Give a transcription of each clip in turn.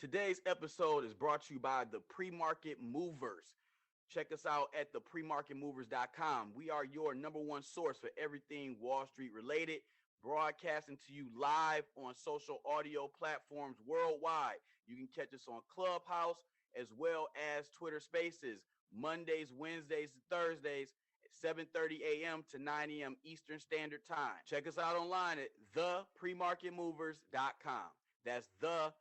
Today's episode is brought to you by the Pre-Market Movers. Check us out at thepremarketmovers.com. We are your number one source for everything Wall Street related, broadcasting to you live on social audio platforms worldwide. You can catch us on Clubhouse as well as Twitter Spaces, Mondays, Wednesdays, and Thursdays at 7:30 a.m. to 9 a.m. Eastern Standard Time. Check us out online at thepremarketmovers.com. That's thepremarketmovers.com.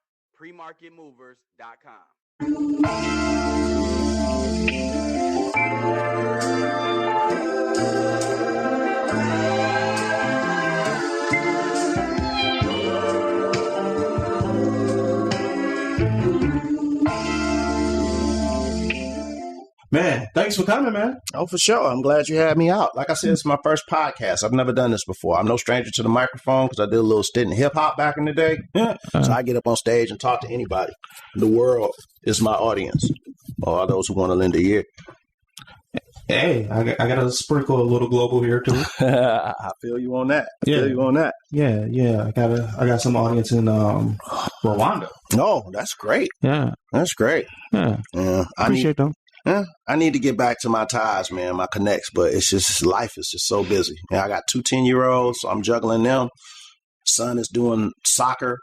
Man, thanks for coming, man. Oh, for sure. I'm glad you had me out. Like I said, it's my first podcast. I've never done this before. I'm no stranger to the microphone because I did a little stint in hip hop back in the day. So I get up on stage and talk to anybody. The world is my audience. All those who want to lend a ear. Hey, I got to sprinkle a little global here too. I feel you on that. Yeah. I got some audience in Rwanda. No, that's great. Yeah, that's great. Yeah. Appreciate them. I need to get back to my ties, man, my connects, but it's just life is just so busy. I got two 10-year-olds, so I'm juggling them. Son is doing soccer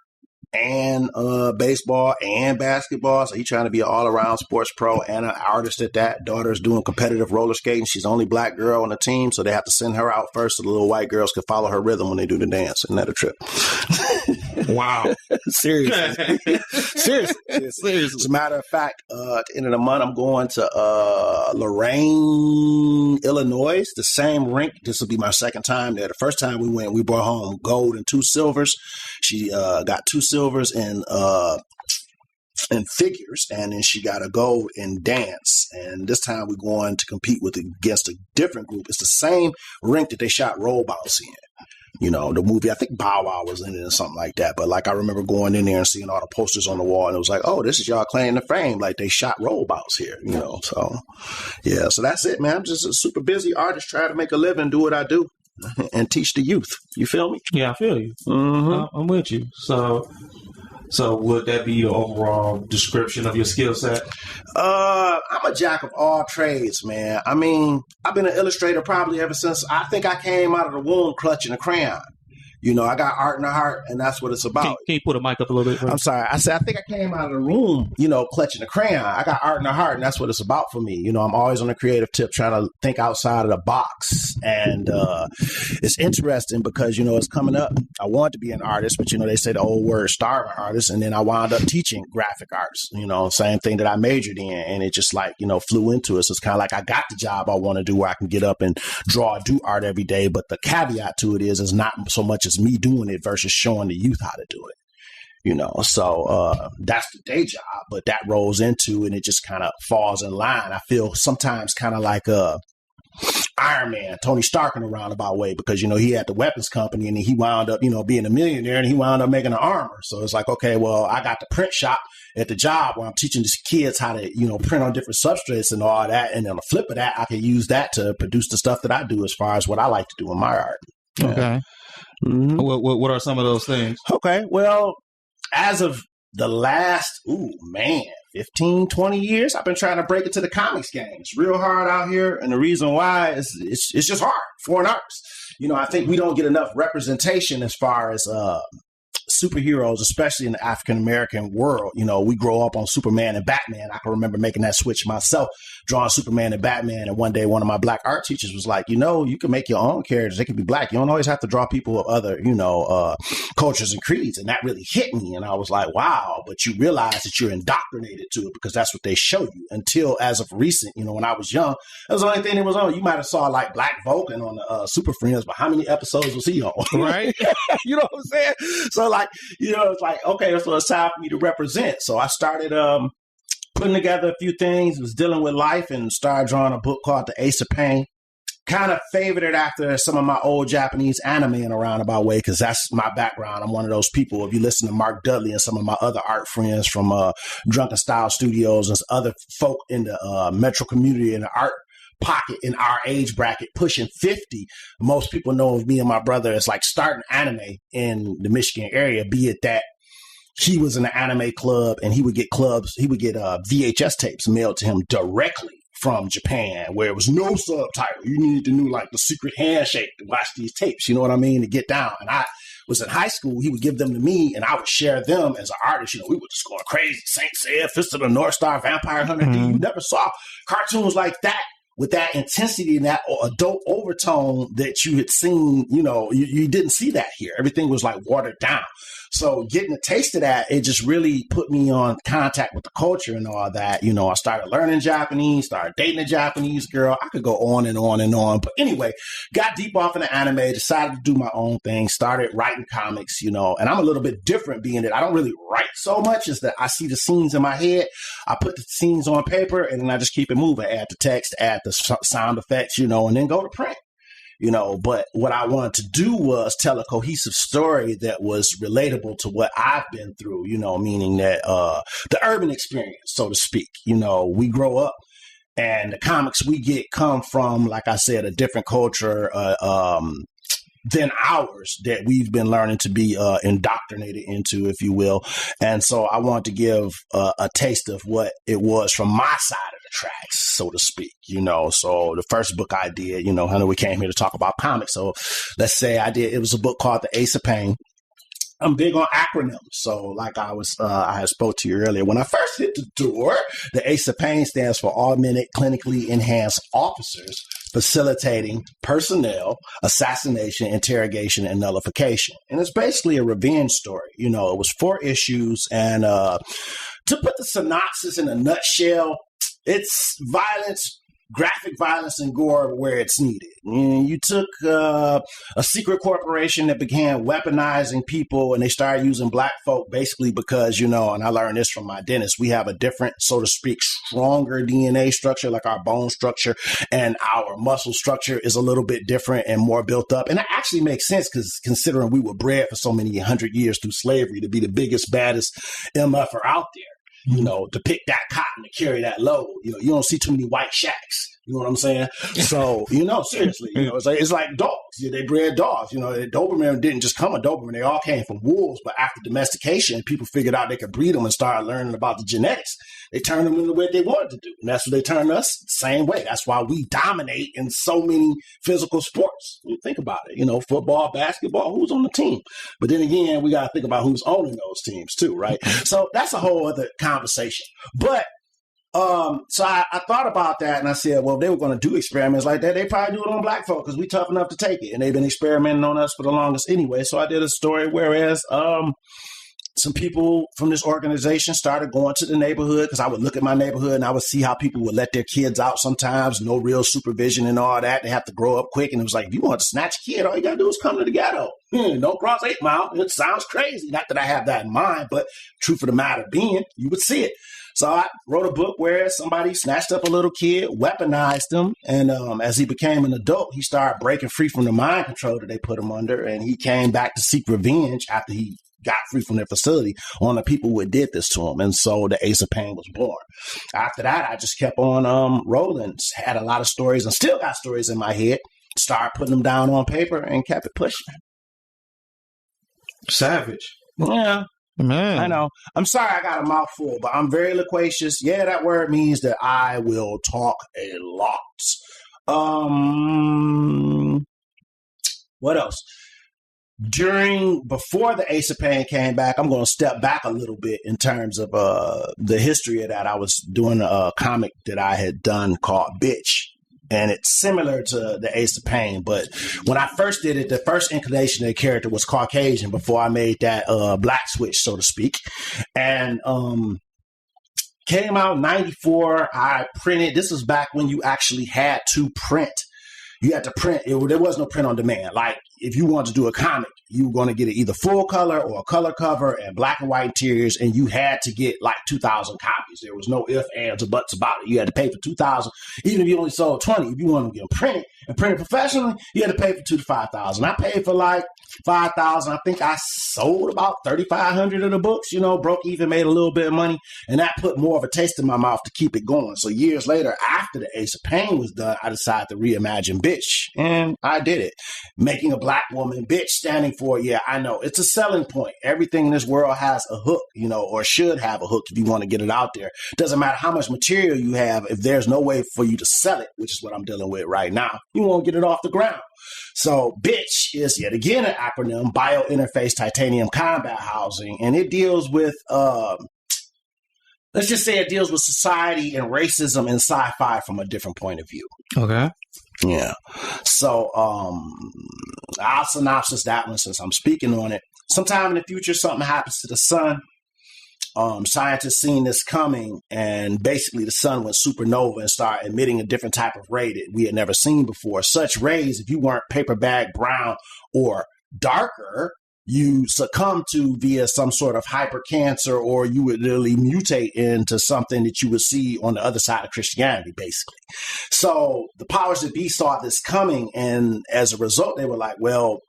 and baseball and basketball, so he's trying to be an all-around sports pro and an artist at that. Daughter's doing competitive roller skating. She's the only black girl on the team, so they have to send her out first so the little white girls can follow her rhythm when they do the dance. Isn't that a trip? Wow. Seriously. As a matter of fact, at the end of the month, I'm going to Lorain, Illinois, the same rink. This will be my second time there. The first time we went, we brought home gold and 2 silvers. She got 2 silvers in figures, and then she got a gold in dance. And this time we're going to compete against a different group. It's the same rink that they shot Robots in. You know, the movie, I think Bow Wow was in it or something like that. But like, I remember going in there and seeing all the posters on the wall, and it was like, oh, this is y'all claiming the fame. Like, they shot Robots here, you know. So, yeah, so that's it, man. I'm just a super busy artist trying to make a living, do what I do, and teach the youth. You feel me? Yeah, I feel you. Mm-hmm. I'm with you. So would that be your overall description of your skill set? I'm a jack of all trades, man. I mean, I've been an illustrator probably ever since I think I came out of the womb clutching a crayon. You know, I got art in the heart, and that's what it's about. Can you put a mic up a little bit? I'm sorry. I said, I think I came out of the room, you know, clutching a crayon. I got art in the heart, and that's what it's about for me. You know, I'm always on a creative tip trying to think outside of the box. And it's interesting because, you know, it's coming up. I wanted to be an artist, but, you know, they say the old word starving artist. And then I wound up teaching graphic arts, you know, same thing that I majored in. And it just like, you know, flew into it. So it's kind of like I got the job I want to do where I can get up and draw, do art every day. But the caveat to it is not so much as me doing it versus showing the youth how to do it, you know. So that's the day job, but that rolls into and it just kind of falls in line. I feel sometimes kind of like Iron Man, Tony Stark in a roundabout way, because, you know, he had the weapons company and he wound up, you know, being a millionaire, and he wound up making an armor. So it's like, okay, well, I got the print shop at the job where I'm teaching these kids how to, you know, print on different substrates and all that. And on the flip of that, I can use that to produce the stuff that I do as far as what I like to do in my art. Okay. Mm-hmm. What are some of those things? Okay, well, as of the last, 15, 20 years, I've been trying to break into the comics game. It's real hard out here, and the reason why is it's just hard for an artist. You know, I think we don't get enough representation as far as superheroes, especially in the African-American world. You know, we grow up on Superman and Batman. I can remember making that switch myself, drawing Superman and Batman. And one day, one of my black art teachers was like, you know, you can make your own characters. They can be black. You don't always have to draw people of other, you know, cultures and creeds. And that really hit me. And I was like, wow, but you realize that you're indoctrinated to it because that's what they show you. Until as of recent, you know, when I was young, that was the only thing that was on. You might have saw like Black Vulcan on the Super Friends, but how many episodes was he on? Right. You know what I'm saying? So like, you know, it's like, okay, so it's time for me to represent. So I started putting together a few things, was dealing with life, and started drawing a book called The Ace of Pain. Kind of favored it after some of my old Japanese anime in a roundabout way, because that's my background. I'm one of those people. If you listen to Mark Dudley and some of my other art friends from Drunken Style Studios and other folk in the metro community in the art pocket in our age bracket pushing 50, most people know of me and my brother as like starting anime in the Michigan area, be it that he was in an anime club, and he would get VHS tapes mailed to him directly from Japan, where it was no subtitle. You need to know like the secret handshake to watch these tapes. You know what I mean? To get down. And I was in high school. He would give them to me, and I would share them as an artist. You know, we were just going crazy. Saint Seiya, Fist of the North Star, Vampire Hunter D. You never saw cartoons like that with that intensity and that adult overtone that you had seen. You know, you didn't see that here. Everything was like watered down. So getting a taste of that, it just really put me on contact with the culture and all that. You know, I started learning Japanese, started dating a Japanese girl. I could go on and on and on. But anyway, got deep off into anime, decided to do my own thing, started writing comics, you know, and I'm a little bit different being that I don't really write so much as that I see the scenes in my head. I put the scenes on paper and then I just keep it moving, add the text, add the sound effects, you know, and then go to print. You know, but what I wanted to do was tell a cohesive story that was relatable to what I've been through, you know, meaning that the urban experience, so to speak. You know, we grow up and the comics we get come from, like I said, a different culture than ours that we've been learning to be indoctrinated into, if you will. And so I wanted to give a taste of what it was from my side of the tracks, so to speak, you know. So the first book I did, you know, I know we came here to talk about comics. So let's say it was a book called The Ace of Pain. I'm big on acronyms. So like I had spoke to you earlier, when I first hit the door, the Ace of Pain stands for Augmented Clinically Enhanced Officers Facilitating Personnel, Assassination, Interrogation, and Nullification. And it's basically a revenge story. You know, it was 4 issues. And to put the synopsis in a nutshell, it's violence, graphic violence and gore where it's needed. And you took a secret corporation that began weaponizing people, and they started using black folk basically because, you know, and I learned this from my dentist, we have a different, so to speak, stronger DNA structure, like our bone structure, and our muscle structure is a little bit different and more built up. And that actually makes sense because considering we were bred for so many 100 years through slavery to be the biggest, baddest MFer out there. You know, to pick that cotton, to carry that load. You know, you don't see too many white shacks. You know what I'm saying? So, you know, seriously, you know, it's like dogs. Yeah, they bred dogs. You know, the Doberman didn't just come a Doberman. They all came from wolves. But after domestication, people figured out they could breed them and started learning about the genetics. They turned them in the way they wanted to do. And that's what they turned us the same way. That's why we dominate in so many physical sports. You think about it, you know, football, basketball, who's on the team. But then again, we got to think about who's owning those teams too, right? So that's a whole other conversation. But so I thought about that and I said, well, if they were going to do experiments like that, they probably do it on black folk because we tough enough to take it. And they've been experimenting on us for the longest anyway. So I did a story whereas some people from this organization started going to the neighborhood because I would look at my neighborhood and I would see how people would let their kids out sometimes, no real supervision and all that. They have to grow up quick. And it was like, if you want to snatch a kid, all you got to do is come to the ghetto. Don't cross 8 Mile. It sounds crazy. Not that I have that in mind, but truth of the matter being, you would see it. So I wrote a book where somebody snatched up a little kid, weaponized him, and as he became an adult, he started breaking free from the mind control that they put him under, and he came back to seek revenge after he got free from their facility on the people who did this to him. And so the Ace of Pain was born. After that, I just kept on rolling, had a lot of stories and still got stories in my head, started putting them down on paper and kept it pushing. Savage. Yeah. Man. I know. I'm sorry I got a mouthful, but I'm very loquacious. Yeah, that word means that I will talk a lot. What else? Before the Ace of Pain came back, I'm going to step back a little bit in terms of the history of that. I was doing a comic that I had done called Bitch. And it's similar to the Ace of Pain. But when I first did it, the first inclination of the character was Caucasian before I made that black switch, so to speak. And came out in 94. I printed. This was back when you actually had to print. You had to print. There was no print on demand. Like if you wanted to do a comic, you were going to get it either full color or a color cover and black and white interiors, and you had to get like 2,000 copies. There was no ifs, ands, or buts about it. You had to pay for 2,000, even if you only sold 20. If you wanted to get them printed and printed professionally, you had to pay for 2,000 to 5,000. I paid for like 5,000. I think I sold about 3,500 of the books. You know, broke even, made a little bit of money, and that put more of a taste in my mouth to keep it going. So years later, after the Ace of Pain was done, I decided to reimagine Bitch, and I did it, making a black black woman, bitch standing for, yeah, I know. It's a selling point. Everything in this world has a hook, you know, or should have a hook if you want to get it out there. Doesn't matter how much material you have. If there's no way for you to sell it, which is what I'm dealing with right now, you won't get it off the ground. So bitch is yet again an acronym, biointerface titanium combat housing. And it deals with, let's just say it deals with society and racism and sci-fi from a different point of view. Okay. Yeah. So I'll synopsis that one since I'm speaking on it. Sometime in the future, something happens to the sun. Scientists seen this coming, and basically the sun went supernova and started emitting a different type of ray that we had never seen before. Such rays, if you weren't paper bag brown or darker, you succumb to via some sort of hypercancer, or you would literally mutate into something that you would see on the other side of Christianity, basically. So the powers that be saw this coming, and as a result, they were like, well,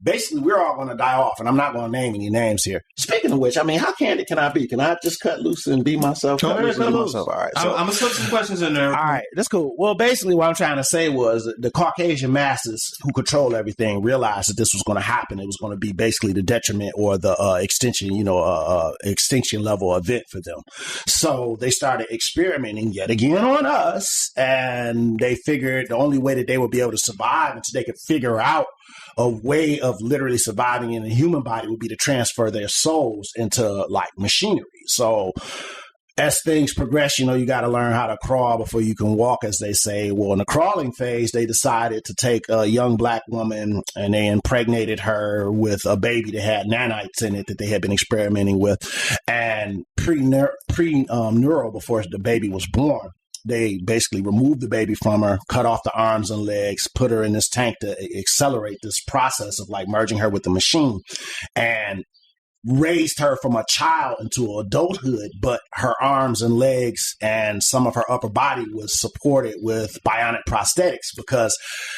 basically, we're all going to die off, and I'm not going to name any names here. Speaking of which, I mean, how candid can I be? Can I just cut loose and be myself? Cut loose and be myself? All right. So, I'm going to slip some questions in there. All right. That's cool. Well, basically, what I'm trying to say was the Caucasian masses who control everything realized that this was going to happen. It was going to be basically the detriment or the extinction level event for them. So they started experimenting yet again on us, and they figured the only way that they would be able to survive until they could figure out a way of literally surviving in a human body would be to transfer their souls into like machinery. So as things progress, you know, you got to learn how to crawl before you can walk, as they say. Well, in the crawling phase, they decided to take a young black woman and they impregnated her with a baby that had nanites in it that they had been experimenting with, and pre-neural before the baby was born. They basically removed the baby from her, cut off the arms and legs, put her in this tank to accelerate this process of like merging her with the machine, and raised her from a child into adulthood. But her arms and legs and some of her upper body was supported with bionic prosthetics, because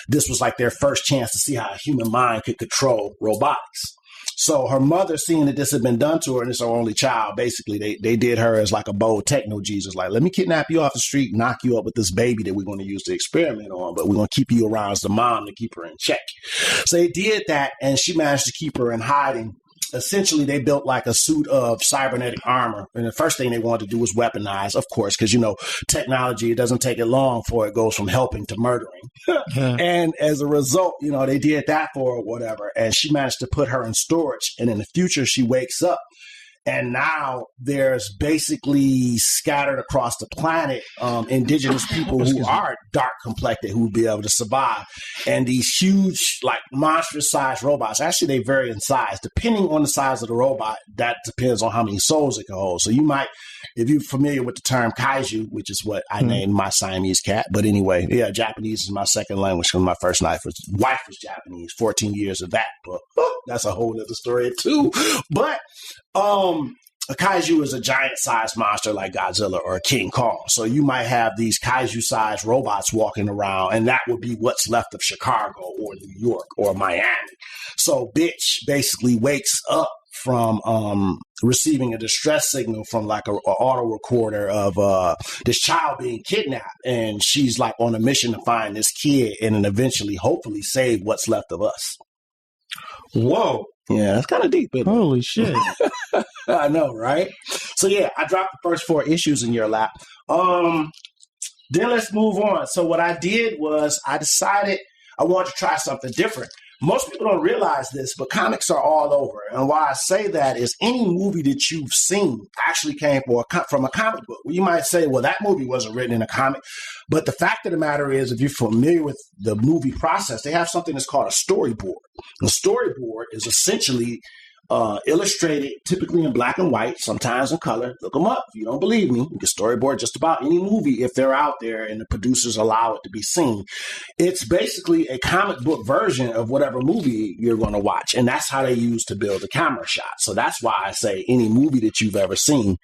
this was like their first chance to see how a human mind could control robotics. So her mother, seeing that this had been done to her, and it's her only child, basically, they did her as like a bold techno-Jesus, like, let me kidnap you off the street, knock you up with this baby that we're going to use to experiment on, but we're going to keep you around as the mom to keep her in check. So they did that, and she managed to keep her in hiding. Essentially, they built like a suit of cybernetic armor. And the first thing they wanted to do was weaponize, of course, because, you know, technology, it doesn't take it long before it goes from helping to murdering. And as a result, you know, they did that for her, whatever. And she managed to put her in storage. And in the future, she wakes up. And now there's basically scattered across the planet indigenous people who are dark complected who will be able to survive. And these huge, like monstrous sized robots, actually they vary in size. Depending on the size of the robot, that depends on how many souls it can hold. So you might, if you're familiar with the term kaiju, which is what I named my Siamese cat. But anyway, yeah, Japanese is my second language because my first wife was Japanese, 14 years of that. But that's a whole other story too. But a kaiju is a giant-sized monster like Godzilla or King Kong. So you might have these kaiju-sized robots walking around, and that would be what's left of Chicago or New York or Miami. So bitch basically wakes up from receiving a distress signal from like a auto recorder of this child being kidnapped, and she's like on a mission to find this kid and then eventually, hopefully, save what's left of us. Whoa. Yeah, that's kind of deep. Holy shit. I know, right? So yeah, I dropped the first 4 issues in your lap. Then let's move on. So what I did was I decided I wanted to try something different. Most people don't realize this, but comics are all over. And why I say that is any movie that you've seen actually came from a comic book. Well, you might say, well, that movie wasn't written in a comic. But the fact of the matter is, if you're familiar with the movie process, they have something that's called a storyboard. The storyboard is essentially illustrated, typically in black and white, sometimes in color. Look them up. If you don't believe me, you can storyboard just about any movie if they're out there and the producers allow it to be seen. It's basically a comic book version of whatever movie you're going to watch. And that's how they use to build a camera shot. So that's why I say any movie that you've ever seen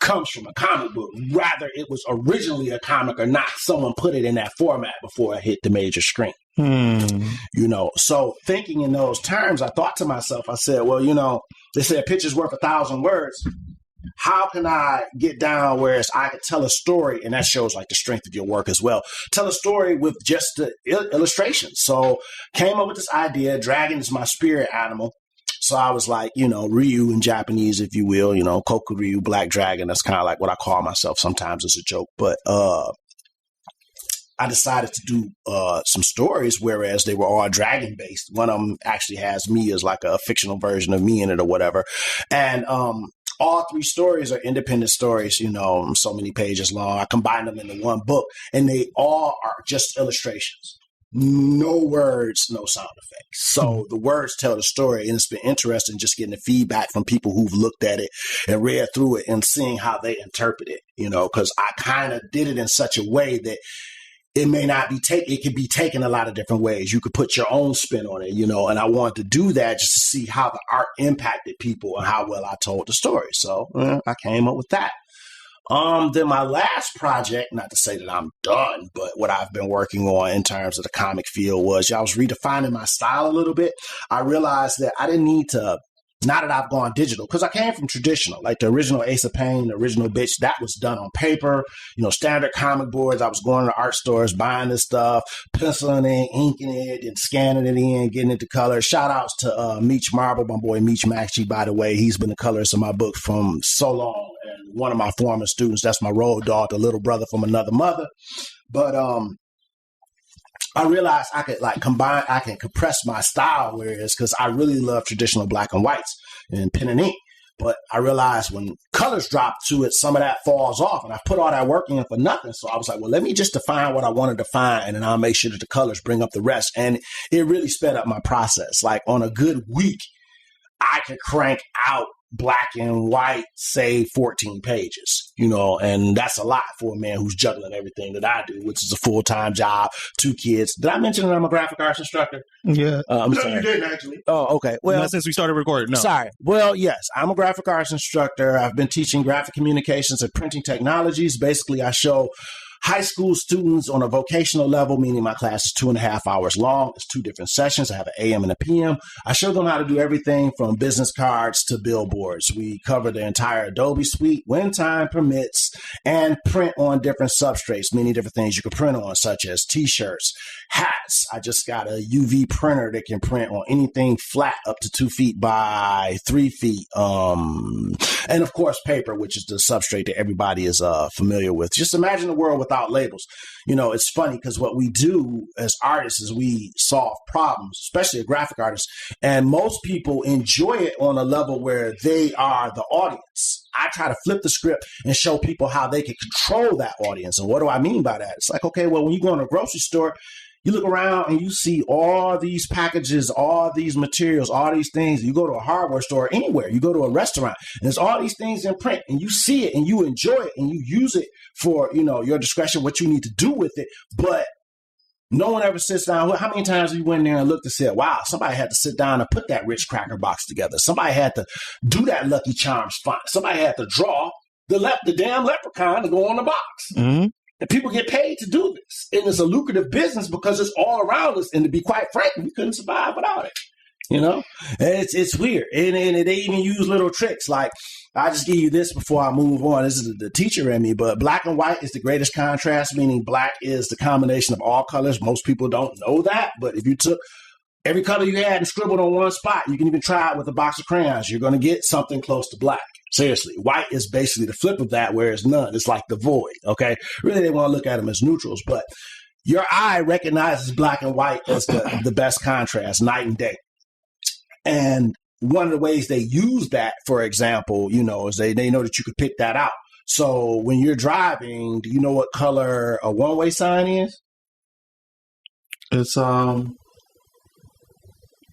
comes from a comic book. Rather, it was originally a comic or not. Someone put it in that format before it hit the major screen. You know, so thinking in those terms, I thought to myself, I said, well, you know, they say a picture's worth 1,000 words. how can I get down where I could tell a story, and that shows like the strength of your work as well. Tell a story with just the illustrations. So came up with this idea. Dragon is my spirit animal. So I was like, Ryu in Japanese, if you will, Kokuryu, Black Dragon. That's kind of like what I call myself sometimes as a joke. But I decided to do some stories, whereas they were all dragon based. One of them actually has me as like a fictional version of me in it or whatever. And all 3 stories are independent stories, so many pages long. I combined them into one book, and they all are just illustrations. No words, no sound effects. So the words tell the story, and it's been interesting just getting the feedback from people who've looked at it and read through it and seeing how they interpret it, because I kind of did it in such a way that it may not be it could be taken a lot of different ways. You could put your own spin on it, and I wanted to do that just to see how the art impacted people and how well I told the story. So I came up with that. Then my last project, not to say that I'm done, but what I've been working on in terms of the comic field was I was redefining my style a little bit. I realized that I didn't need to, now that I've gone digital, because I came from traditional, like the original Ace of Pain, the original Bitch, that was done on paper, standard comic boards. I was going to art stores, buying this stuff, penciling it, inking it, and scanning it in, getting it to color. Shout outs to Meech Marble, my boy Meech Maxey, by the way. He's been the colorist of my book from so long. And one of my former students, that's my road dog, the little brother from another mother. But I realized I could I can compress my style, because I really love traditional black and whites and pen and ink. But I realized when colors drop to it, some of that falls off, and I put all that work in for nothing. So I was like, well, let me just define what I want to define, and then I'll make sure that the colors bring up the rest. And it really sped up my process. Like on a good week, I could crank out black and white, say 14 pages, and that's a lot for a man who's juggling everything that I do, which is a full-time job, 2 kids. Did I mention that I'm a graphic arts instructor? Yeah. No, you didn't actually. Oh, okay. Well, not since we started recording. No. Sorry. Well, yes, I'm a graphic arts instructor. I've been teaching graphic communications and printing technologies. Basically, I show high school students on a vocational level, meaning my class is 2.5 hours long. It's 2 different sessions. I have an AM and a PM. I show them how to do everything from business cards to billboards. We cover the entire Adobe suite when time permits and print on different substrates, many different things you can print on, such as t-shirts, hats. I just got a UV printer that can print on anything flat up to 2 feet by 3 feet. And of course, paper, which is the substrate that everybody is familiar with. Just imagine a world without labels. It's funny because what we do as artists is we solve problems, especially a graphic artist. And most people enjoy it on a level where they are the audience. I try to flip the script and show people how they can control that audience. And what do I mean by that? It's like, okay, well, when you go in a grocery store, you look around and you see all these packages, all these materials, all these things. You go to a hardware store, anywhere. You go to a restaurant, and there's all these things in print, and you see it, and you enjoy it, and you use it for, your discretion, what you need to do with it. But no one ever sits down. How many times have you went there and looked and said, wow, somebody had to sit down and put that Ritz Cracker box together. Somebody had to do that Lucky Charms font. Somebody had to draw the damn leprechaun to go on the box. Mm-hmm. And people get paid to do this. And it's a lucrative business because it's all around us. And to be quite frank, we couldn't survive without it. And it's weird. And they even use little tricks. Like, I just give you this before I move on. This is the teacher in me. But black and white is the greatest contrast, meaning black is the combination of all colors. Most people don't know that. But if you took every color you had and scribbled on one spot, you can even try it with a box of crayons. You're going to get something close to black. Seriously, white is basically the flip of that, whereas none. It's like the void, okay? Really, they want to look at them as neutrals, but your eye recognizes black and white as the best contrast, night and day. And one of the ways they use that, for example, is they know that you could pick that out. So when you're driving, do you know what color a one-way sign is? It's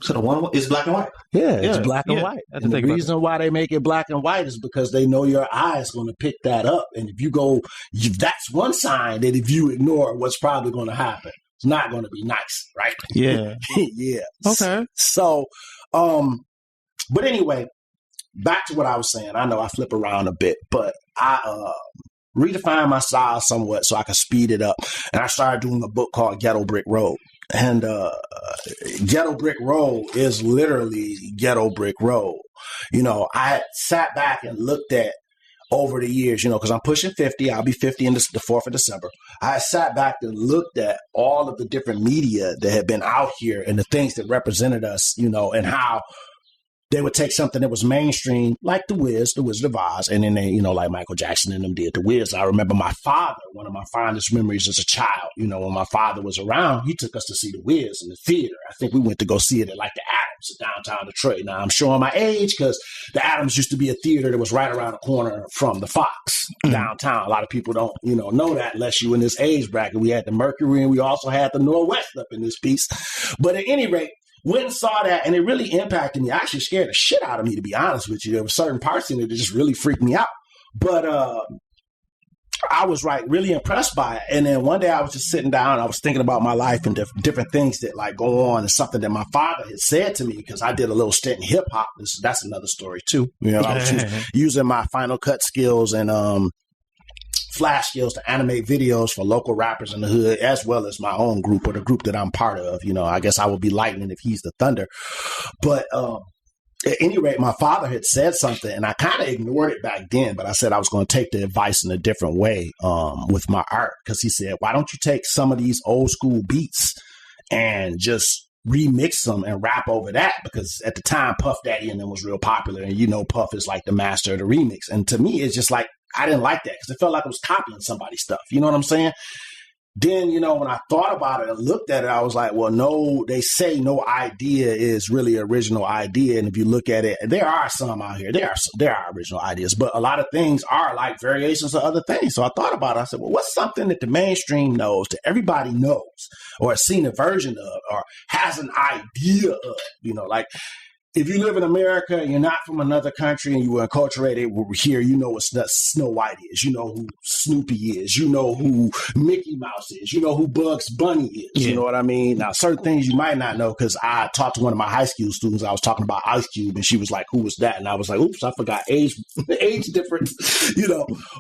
it's black and white. Yeah, it's black and white. And the reason why they make it black and white is because they know your eye is going to pick that up. And if that's one sign that if you ignore, what's probably going to happen? It's not going to be nice, right? Yeah. Yeah. Okay. So, but anyway, back to what I was saying. I know I flip around a bit, but I redefined my style somewhat so I could speed it up. And I started doing a book called Ghetto Brick Road. And Ghetto Brick Road is literally Ghetto Brick Road. I sat back and looked at over the years, because I'm pushing 50. I'll be 50 in the 4th of December. I sat back and looked at all of the different media that had been out here and the things that represented us, and how they would take something that was mainstream, like The Wizard of Oz, and then they, like Michael Jackson and them did The Wiz. I remember my father, one of my fondest memories as a child, when my father was around, he took us to see The Wiz in the theater. I think we went to go see it at like the Adams in downtown Detroit. Now, I'm showing my age because the Adams used to be a theater that was right around the corner from the Fox downtown. A lot of people don't, know that unless you in this age bracket. We had the Mercury and we also had the Northwest up in this piece. But at any rate, went and saw that, and it really impacted me. Actually scared the shit out of me, to be honest with you. There were certain parts in it that just really freaked me out. But I was really impressed by it. And then one day I was just sitting down, I was thinking about my life and different things that like go on, and something that my father had said to me, because I did a little stint in hip hop. That's another story too. I was using my Final Cut skills and Flash skills to animate videos for local rappers in the hood, as well as my own group, or the group that I'm part of. I guess I would be lightning if he's the thunder. But at any rate, my father had said something, and I kind of ignored it back then, but I said I was going to take the advice in a different way with my art, because he said, why don't you take some of these old school beats and just remix them and rap over that? Because at the time, Puff Daddy and them was real popular, and Puff is like the master of the remix. And to me, it's just like, I didn't like that because it felt like I was copying somebody's stuff. You know what I'm saying? Then, when I thought about it and looked at it, I was like, well, no, they say no idea is really original idea. And if you look at it, there are some out here. There are original ideas, but a lot of things are like variations of other things. So I thought about it. I said, well, what's something that the mainstream knows, that everybody knows, or has seen a version of, or has an idea of, like, if you live in America and you're not from another country and you were enculturated here, you know what Snow White is. You know who Snoopy is. You know who Mickey Mouse is. You know who Bugs Bunny is. Yeah. You know what I mean? Now, certain things you might not know, because I talked to one of my high school students. I was talking about Ice Cube, and she was like, who was that? And I was like, oops, I forgot age difference,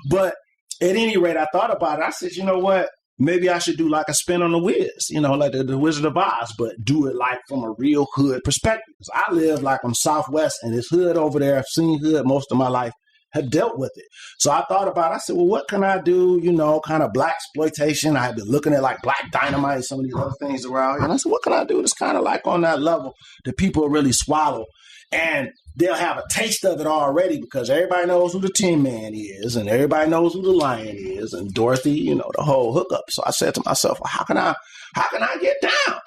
But at any rate, I thought about it. I said, you know what? Maybe I should do like a spin on the Wiz, like the Wizard of Oz, but do it like from a real hood perspective. Because I live like I'm Southwest, and this hood over there, I've seen hood most of my life, have dealt with it. So I thought about it. I said, well, what can I do, kind of black exploitation? I had been looking at like Black Dynamite and some of these other things around here. And I said, what can I do that's kind of like on that level that people really swallow? And they'll have a taste of it already, because everybody knows who the Tin Man is, and everybody knows who the Lion is, and Dorothy, the whole hookup. So I said to myself, well, how can I get down?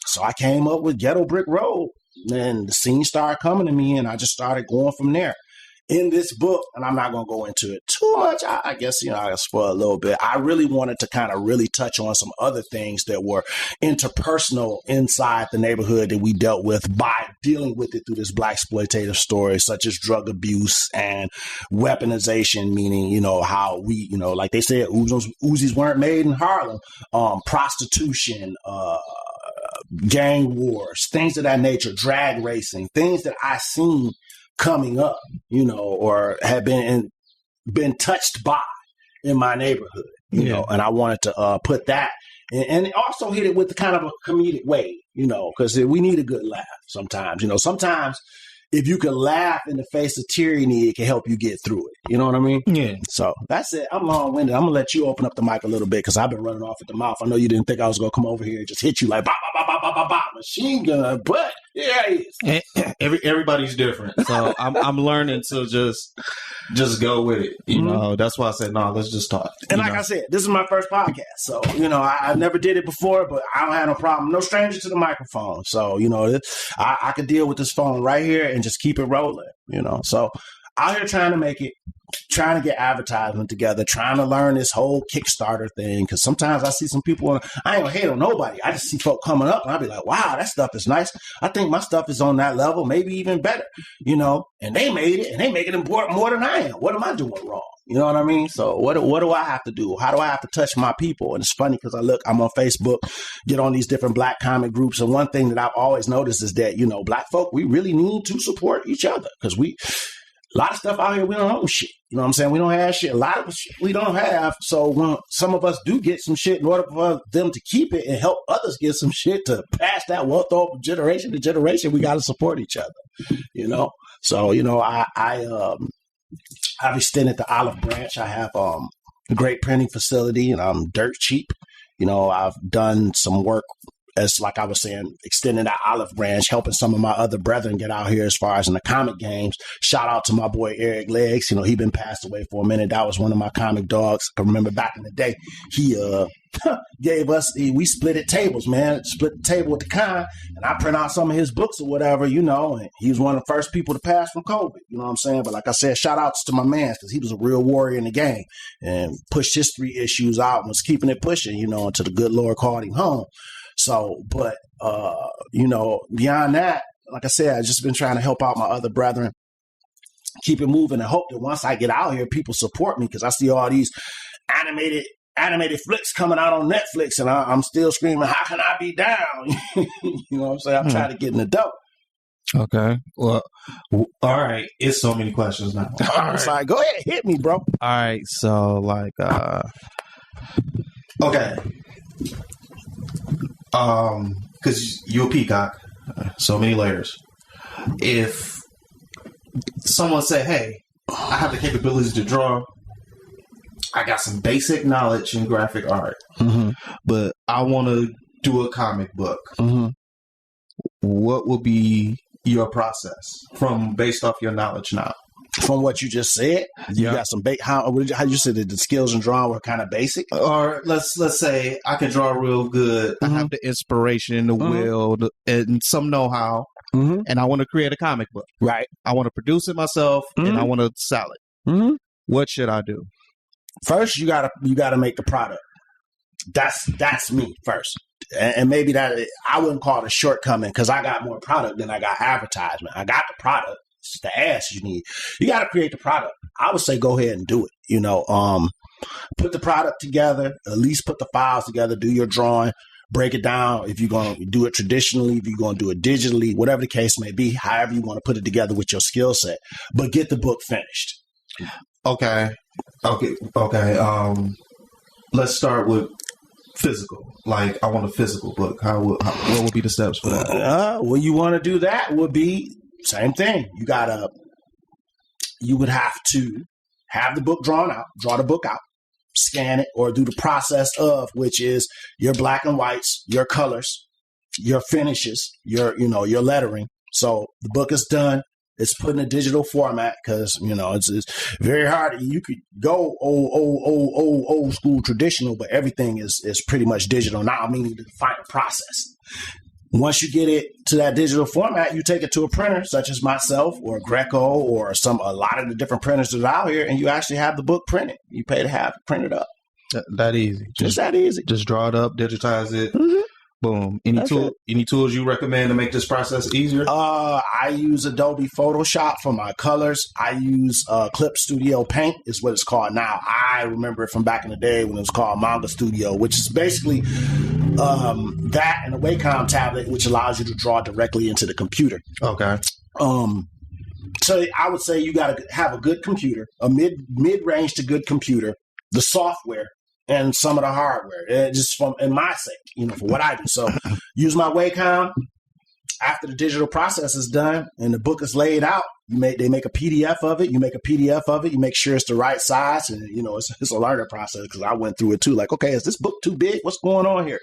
So I came up with Ghetto Brick Road, and the scene started coming to me, and I just started going from there. In this book, and I'm not going to go into it too much, I guess, I spoil a little bit. I really wanted to kind of really touch on some other things that were interpersonal inside the neighborhood that we dealt with by dealing with it through this black exploitative story, such as drug abuse and weaponization, meaning, how we, like they said, Uzis weren't made in Harlem, prostitution, gang wars, things of that nature, drag racing, things that I seen coming up, or have been touched by in my neighborhood, and I wanted to put that and also hit it with the kind of a comedic way, because we need a good laugh sometimes. Sometimes if you can laugh in the face of tyranny, it can help you get through it. You know what I mean? Yeah. So that's it. I'm long-winded. I'm going to let you open up the mic a little bit, because I've been running off at the mouth. I know you didn't think I was going to come over here and just hit you like, bop, bop, bop, bop, bop, bop, machine gun, but yeah, it is. Everybody's different. So I'm learning to just go with it. That's why I said, no, let's just talk. And like I said, this is my first podcast. So, I never did it before, but I don't have no problem. No stranger to the microphone. So, I could deal with this phone right here and just keep it rolling, So out here trying to make it, trying to get advertisement together, trying to learn this whole Kickstarter thing. Because sometimes I see some people, I ain't gonna hate on nobody. I just see folk coming up and I be like, wow, that stuff is nice. I think my stuff is on that level, maybe even better, and they made it, and they make it important more than I am. What am I doing wrong? You know what I mean? So what do I have to do? How do I have to touch my people? And it's funny because I'm on Facebook, get on these different black comic groups. And one thing that I've always noticed is that, black folk, we really need to support each other, because a lot of stuff out here, we don't own shit. You know what I'm saying? We don't have shit. A lot of shit we don't have. So when some of us do get some shit, in order for them to keep it and help others get some shit to pass that wealth over generation to generation, we got to support each other, So, I've extended the olive branch. I have a great printing facility, and I'm dirt cheap. You know, I've done some work, as like I was saying, extending that olive branch, helping some of my other brethren get out here as far as in the comic games. Shout out to my boy Eric Legs. You know, he been passed away for a minute. That was one of my comic dogs. I can remember back in the day, he gave us, we split it tables, man. Split the table with the con, and I print out some of his books or whatever, you know, and he was one of the first people to pass from COVID, you know what I'm saying? But like I said, shout outs to my man, because he was a real warrior in the game and pushed his 3 issues out and was keeping it pushing, you know, until the good Lord called him home. So, but, you know, beyond that, like I said, I've just been trying to help out my other brethren, keep it moving, and hope that once I get out here, people support me, because I see all these animated flicks coming out on Netflix, and I'm still screaming, how can I be down? You know what I'm saying? I'm trying to get in the dope. Okay. Well, all right. It's so many questions now. I'm sorry. Go ahead. Hit me, bro. All right. So, like, okay. Because you're a peacock, so many layers. If someone say, hey, I have the capabilities to draw, I got some basic knowledge in graphic art, but I want to do a comic book. What would be your process based off your knowledge now? From what you just said, you got some how you said that the skills in drawing were kind of basic, or let's say I can draw real good. I have the inspiration, the will, and some know-how, and I want to create a comic book. Right. I want to produce it myself, and I want to sell it. What should I do? First, you gotta make the product. That's me first, and maybe that I wouldn't call it a shortcoming, because I got more product than I got advertisement. I got the product. It's the ass you need. You got to create the product. I would say go ahead and do it. You know, put the product together. At least put the files together. Do your drawing. Break it down. If you're going to do it traditionally, if you're going to do it digitally, whatever the case may be, however you want to put it together with your skill set. But get the book finished. Okay. Let's start with physical. Like, I want a physical book. What would be the steps for that? Well, you want to do that would be same thing. You would have to have the book drawn out, draw the book out, scan it, or do the process of, which is your black and whites, your colors, your finishes, your lettering. So the book is done. It's put in a digital format, because, you know, it's very hard. You could go old school traditional, but everything is pretty much digital now, meaning the final process. Once you get it to that digital format, you take it to a printer, such as myself or Greco or a lot of the different printers that are out here, and you actually have the book printed. You pay to have it printed up. That easy. Just that easy. Just draw it up, digitize it. Boom. Any tools you recommend to make this process easier? I use Adobe Photoshop for my colors. I use Clip Studio Paint is what it's called now. I remember it from back in the day when it was called Manga Studio, which is basically that and a Wacom tablet, which allows you to draw directly into the computer. Okay. So I would say you got to have a good computer, a mid-range to good computer, the software, and some of the hardware, just in my sake, for what I do. So use my Wacom. After the digital process is done and the book is laid out, they make a PDF of it. You make a PDF of it. You make sure it's the right size, and it's a learning process, because I went through it too. Like, okay, is this book too big? What's going on here?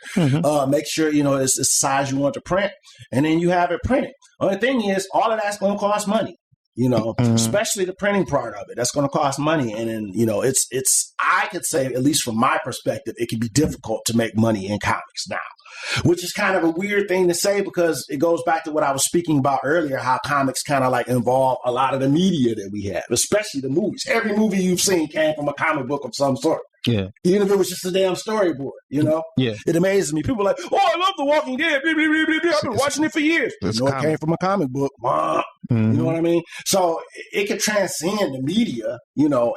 Make sure it's the size you want to print, and then you have it printed. Only thing is, all of that's going to cost money. Especially the printing part of it. That's going to cost money. And then, it's, I could say, at least from my perspective, it can be difficult to make money in comics now, which is kind of a weird thing to say, because it goes back to what I was speaking about earlier, how comics kind of like involve a lot of the media that we have, especially the movies. Every movie you've seen came from a comic book of some sort. Yeah. Even if it was just a damn storyboard, Yeah. It amazes me. People are like, oh, I love The Walking Dead. I've been watching it for years. It came from a comic book. You know what I mean? So it can transcend the media,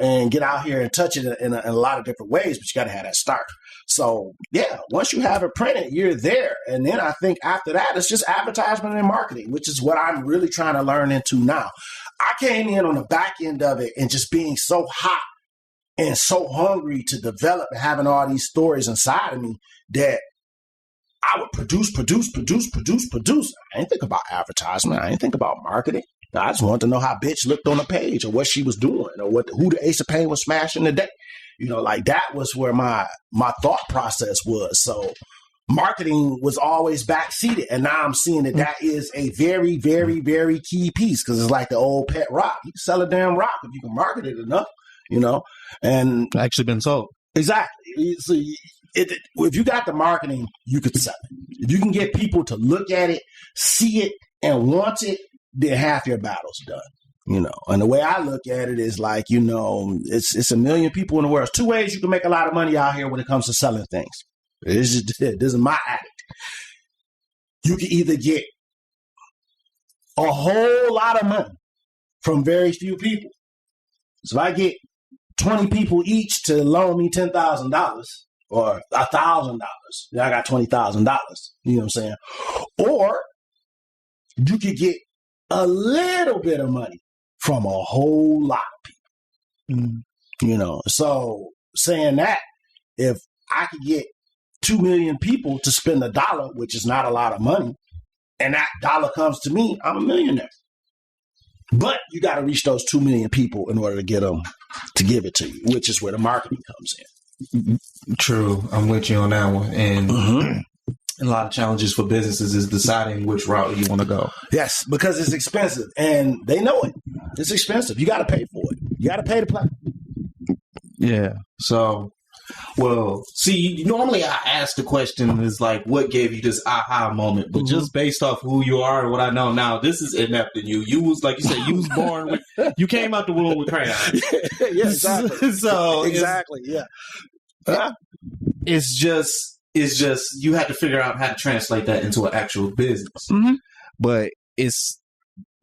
and get out here and touch it in a lot of different ways, but you got to have that start. So, yeah, once you have it printed, you're there. And then I think after that, it's just advertisement and marketing, which is what I'm really trying to learn into now. I came in on the back end of it and just being so hot and so hungry to develop and having all these stories inside of me that I would produce. I didn't think about advertisement. I didn't think about marketing. I just wanted to know how bitch looked on the page or what she was doing or who the Ace of Pain was smashing today. You know, like that was where my thought process was. So marketing was always backseated. And now I'm seeing that is a very, very, very key piece because it's like the old pet rock. You can sell a damn rock if you can market it enough, you know, and Actually been sold. Exactly. So if you got the marketing, you could sell it. If you can get people to look at it, see it, and want it, then half your battle's done. You know, and the way I look at it is like, you know, it's a million people in the world. There's 2 ways you can make a lot of money out here when it comes to selling things. This is my addict. You can either get a whole lot of money from very few people. So if I get 20 people each to loan me $10,000 or $1,000, then I got $20,000. You know what I'm saying? Or you could get a little bit of money from a whole lot of people. You know, so saying that, if I could get 2 million people to spend $1, which is not a lot of money, and that dollar comes to me, I'm a millionaire. But you got to reach those 2 million people in order to get them to give it to you, which is where the marketing comes in. True. I'm with you on that one. And a lot of challenges for businesses is deciding which route you want to go. Yes, because it's expensive and they know it. It's expensive. You got to pay for it. You got to pay to play. Yeah. So, well, see, normally I ask the question is like, what gave you this aha moment? But just based off who you are and what I know now, this is inept in you. You was, like you said, you was born with, you came out the womb with crayons. Yeah, exactly. So exactly, yeah. It's just you had to figure out how to translate that into an actual business. But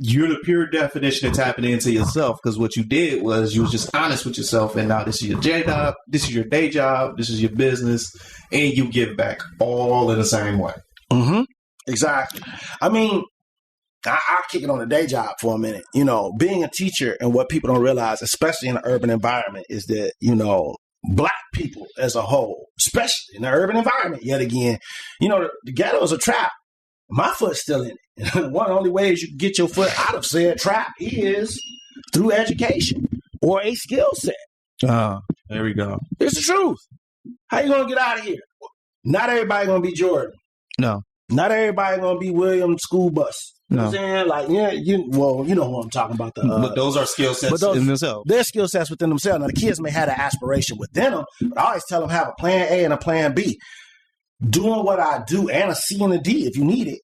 you're the pure definition of tapping into yourself, because what you did was you was just honest with yourself, and now this is your day job, this is your day job, this is your business, and you give back all in the same way. Exactly. I mean, I'll kick it on the day job for a minute. You know, being a teacher, and what people don't realize, especially in an urban environment, is that, you know, Black people as a whole, especially in the urban environment, yet again, you know, the ghetto is a trap. My foot's still in it. One of the only ways you can get your foot out of said trap is through education or a skill set. There we go. It's the truth. How you gonna get out of here? Not everybody gonna be Jordan. No. Not everybody gonna be William School Bus. You know what I'm saying? Like, yeah, you know what I'm talking about. But those are skill sets in themselves. They're skill sets within themselves. Now, the kids may have that aspiration within them, but I always tell them have a plan A and a plan B. Doing what I do, and a C and a D if you need it.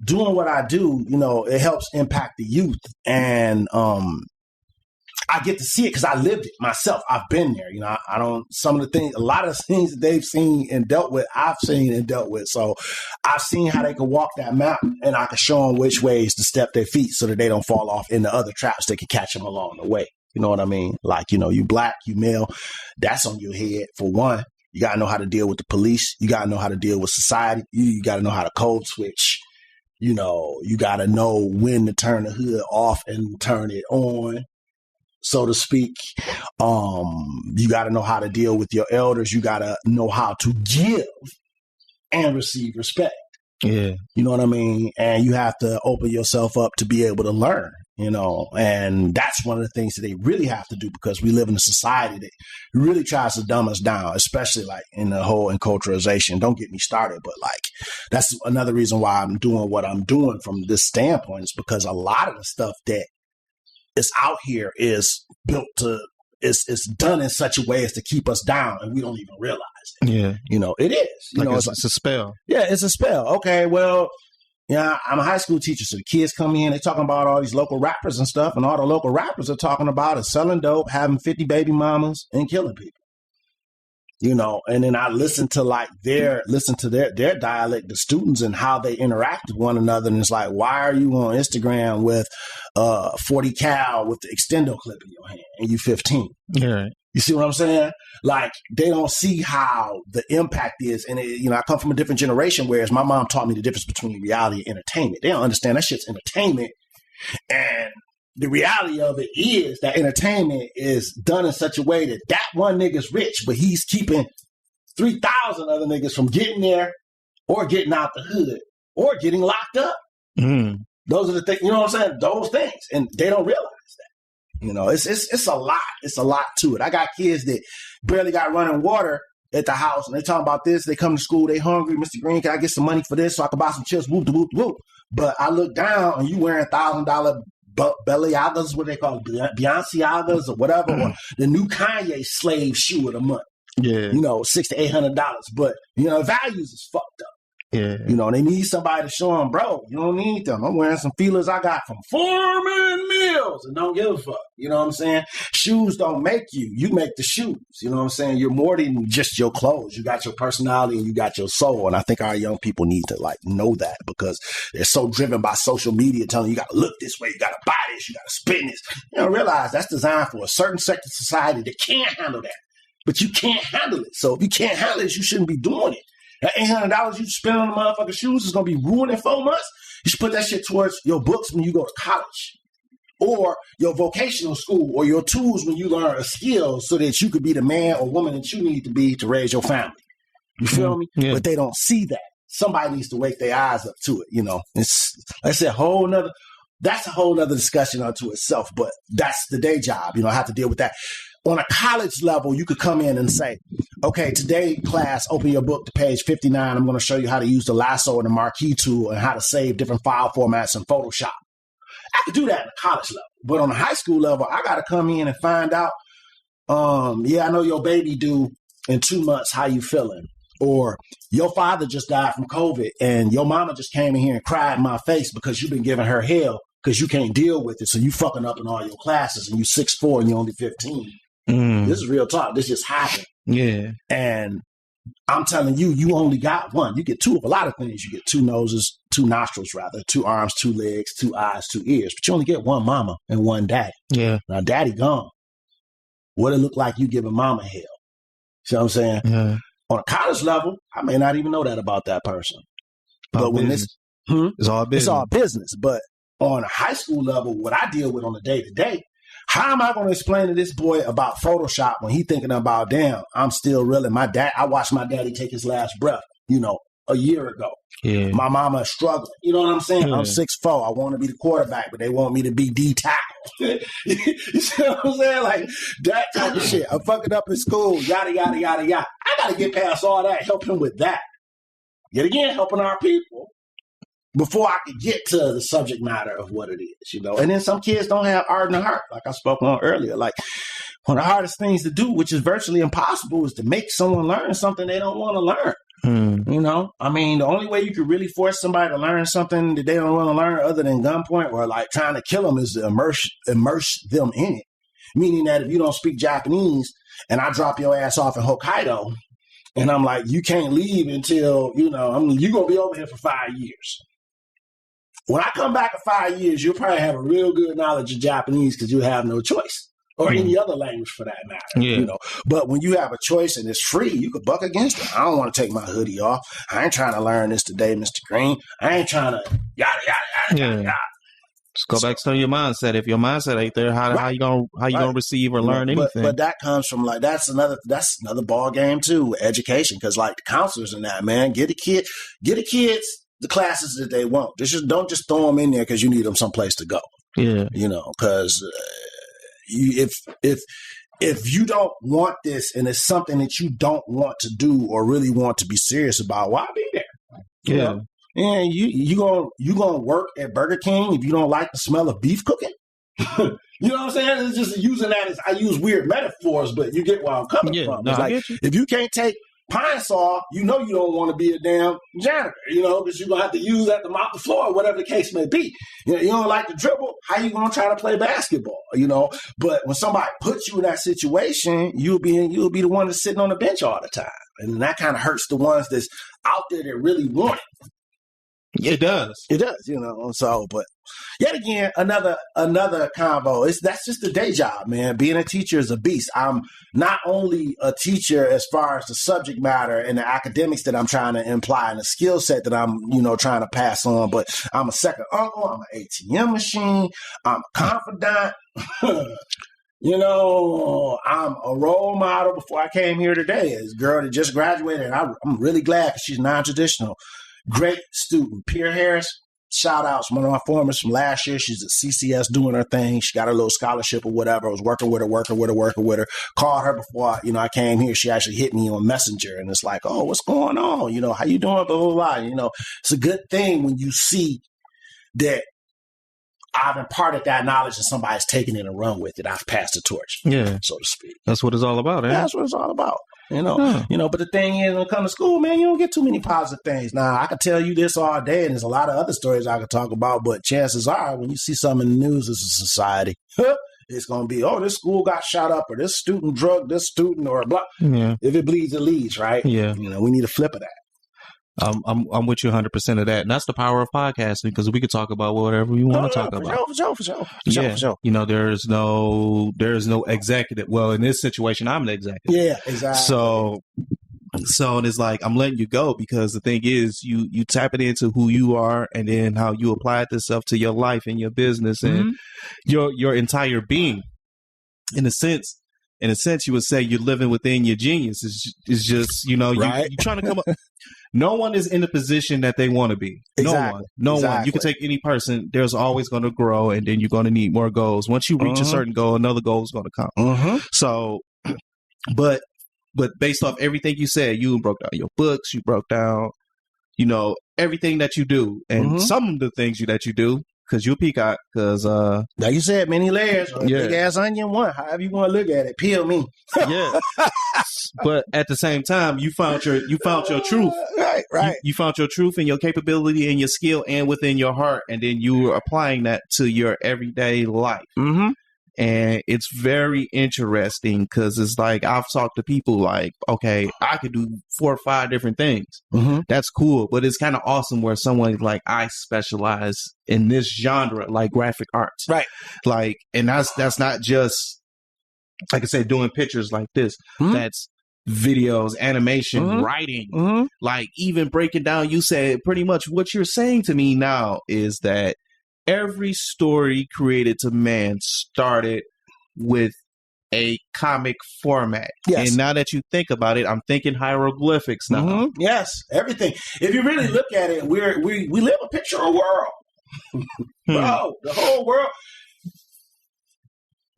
Doing what I do, you know, it helps impact the youth. And I get to see it because I lived it myself. I've been there. You know, I don't, some of the things, a lot of the things that they've seen and dealt with, I've seen and dealt with. So I've seen how they can walk that mountain, and I can show them which ways to step their feet so that they don't fall off into other traps that can catch them along the way. You know what I mean? Like, you know, you Black, you male, that's on your head for one. You got to know how to deal with the police. You got to know how to deal with society. You got to know how to code switch. You know, you got to know when to turn the hood off and turn it on, so to speak. You got to know how to deal with your elders. You got to know how to give and receive respect. Yeah. You know what I mean? And you have to open yourself up to be able to learn, you know, and that's one of the things that they really have to do, because we live in a society that really tries to dumb us down, especially like in the whole enculturization. Don't get me started, but like, that's another reason why I'm doing what I'm doing from this standpoint, is because a lot of the stuff that is out here is built to, it's done in such a way as to keep us down, and we don't even realize it. Yeah. You know, it is. You like know, it's a spell. Yeah, it's a spell. Okay, well, yeah, I'm a high school teacher, so the kids come in, they're talking about all these local rappers and stuff, and all the local rappers are talking about is selling dope, having 50 baby mamas, and killing people. You know, and then I listen to their dialect, the students, and how they interact with one another. And it's like, why are you on Instagram with 40 cal with the extendo clip in your hand and you 15? Yeah. You see what I'm saying? Like, they don't see how the impact is. And, you know, I come from a different generation, whereas my mom taught me the difference between reality and entertainment. They don't understand that shit's entertainment. And the reality of it is that entertainment is done in such a way that one nigga's rich, but he's keeping 3,000 other niggas from getting there or getting out the hood or getting locked up. Mm. Those are the things, you know what I'm saying? Those things. And they don't realize that. You know, it's a lot. It's a lot to it. I got kids that barely got running water at the house, and they talking about this. They come to school, they hungry. Mr. Green, can I get some money for this so I can buy some chips? Whoop, whoop, whoop. But I look down, and you wearing $1,000 Balenciagas, what they call it, Beyonceagas or whatever, or the new Kanye slave shoe of the month. Yeah. You know, $600 to $800. But, you know, values is fucked up. Yeah. You know, they need somebody to show them, bro, you don't need them. I'm wearing some feelers I got from Foreman Mills and don't give a fuck. You know what I'm saying? Shoes don't make you. You make the shoes. You know what I'm saying? You're more than just your clothes. You got your personality and you got your soul. And I think our young people need to like know that because they're so driven by social media telling you got to look this way, you got to buy this, you got to spend this. You don't realize that's designed for a certain sector of society that can't handle that. But you can't handle it. So if you can't handle it, you shouldn't be doing it. That $800 you spend on the motherfucking shoes is going to be ruined in 4 months. You should put that shit towards your books when you go to college or your vocational school or your tools when you learn a skill so that you could be the man or woman that you need to be to raise your family. You feel me? Yeah. But they don't see that. Somebody needs to wake their eyes up to it. You know, it's like I said, that's a whole nother discussion unto itself, but that's the day job. You know, I have to deal with that. On a college level, you could come in and say, okay, today, class, open your book to page 59. I'm going to show you how to use the lasso and the marquee tool and how to save different file formats in Photoshop. I could do that at a college level. But on a high school level, I got to come in and find out, I know your baby due in 2 months. How you feeling? Or your father just died from COVID and your mama just came in here and cried in my face because you've been giving her hell because you can't deal with it. So you fucking up in all your classes and you 6'4" and you're only 15. This is real talk. This just happened. Yeah. And I'm telling you, you only got one. You get two of a lot of things. You get 2 noses, 2 nostrils, rather, 2 arms, 2 legs, 2 eyes, 2 ears. But you only get one mama and one daddy. Yeah. Now, daddy gone. What it look like you giving mama hell? See what I'm saying? Yeah. On a college level, I may not even know that about that person. But when it's all business. It's all business. But on a high school level, what I deal with on a day-to-day, how am I going to explain to this boy about Photoshop when he thinking about, damn, I'm still reeling. I watched my daddy take his last breath, a year ago. Yeah. My mama is struggling. You know what I'm saying? Yeah. I'm 6'4". I want to be the quarterback, but they want me to be D-tackle. You see what I'm saying? Like that type of shit. I'm fucking up in school, yada, yada, yada, yada. I got to get past all that, help him with that. Yet again, helping our people before I could get to the subject matter of what it is, And then some kids don't have art in the heart, like I spoke on earlier. Like one of the hardest things to do, which is virtually impossible, is to make someone learn something they don't want to learn. I mean, the only way you could really force somebody to learn something that they don't want to learn other than gunpoint or like trying to kill them is to immerse them in it. Meaning that if you don't speak Japanese and I drop your ass off in Hokkaido and I'm like, you can't leave until, you're going to be over here for 5 years. When I come back in 5 years, you'll probably have a real good knowledge of Japanese because you have no choice. Or any other language for that matter, But when you have a choice and it's free, you could buck against it. I don't want to take my hoodie off. I ain't trying to learn this today, Mr. Green. I ain't trying to yada yada yada yada. Just go back to your mindset. If your mindset ain't there, how you gonna receive or learn anything? But that comes from like that's another ball game too, education. Because like the counselors in that, man, get the kids the classes that they want. Don't just throw them in there because you need them someplace to go. Yeah, because. If you don't want this and it's something that you don't want to do or really want to be serious about, why be there? Yeah. And you gonna work at Burger King if you don't like the smell of beef cooking? You know what I'm saying? It's just using that as I use weird metaphors, but you get where I'm coming from. It's like if you can't take Pine Sol, you don't want to be a damn janitor, because you're going to have to use that to mop the floor or whatever the case may be. You don't like to dribble, how you going to try to play basketball, But when somebody puts you in that situation, you'll be the one that's sitting on the bench all the time. And that kind of hurts the ones that's out there that really want it. It does. It does, So, but yet again, another combo. That's just a day job, man. Being a teacher is a beast. I'm not only a teacher as far as the subject matter and the academics that I'm trying to imply and the skill set that I'm, trying to pass on, but I'm a second uncle. I'm an ATM machine. I'm a confidant. I'm a role model. Before I came here today, this girl that just graduated, and I'm really glad because she's non-traditional. Great student, Pierre Harris. shout outs. One of my formers from last year, she's at CCS doing her thing. She got her little scholarship or whatever. I was working with her. Called her before, I came here. She actually hit me on Messenger, and it's like, oh, what's going on? How you doing? Blah, blah, blah. It's a good thing when you see that I've imparted that knowledge and somebody's taking it and run with it. I've passed the torch, so to speak. That's what it's all about, eh? That's what it's all about. But the thing is, when it comes to school, man, you don't get too many positive things. Now, I could tell you this all day, and there's a lot of other stories I could talk about, but chances are, when you see something in the news as a society, it's going to be, oh, this school got shot up, or this student drugged this student, or blah. Yeah. If it bleeds, it leads, right? Yeah. We need a flip of that. I'm with you 100% of that, and that's the power of podcasting, because we could talk about whatever we want to talk about. For sure. There's no executive. Well, in this situation, I'm the executive. Yeah, exactly. So it's like, I'm letting you go, because the thing is, you tap it into who you are, and then how you apply this stuff to your life and your business and your entire being. In a sense, you would say you're living within your genius. It's just, you're trying to come up. No one is in the position that they want to be. Exactly. No one. You can take any person. There's always going to grow, and then you're going to need more goals. Once you reach a certain goal, another goal is going to come. So, but based off everything you said, you broke down your books, you broke down, everything that you do, and some of the things that you do, because you're a peacock, because like you said, many layers, big ass onion, one, however you want to look at it, peel me. Yeah. But at the same time, you found your truth. Right. You found your truth and your capability and your skill and within your heart, and then you were applying that to your everyday life. And it's very interesting, because it's like, I've talked to people like, okay, I could do 4 or 5 different things. That's cool. But it's kind of awesome where someone's like, I specialize in this genre, like graphic arts. Right. Like, and that's not just, like I said, doing pictures like this. That's videos, animation, writing, like even breaking down. You said pretty much what you're saying to me now is that every story created to man started with a comic format. Yes. And now that you think about it, I'm thinking hieroglyphics now. Yes, everything. If you really look at it, we live a picture of a world. Bro, the whole world.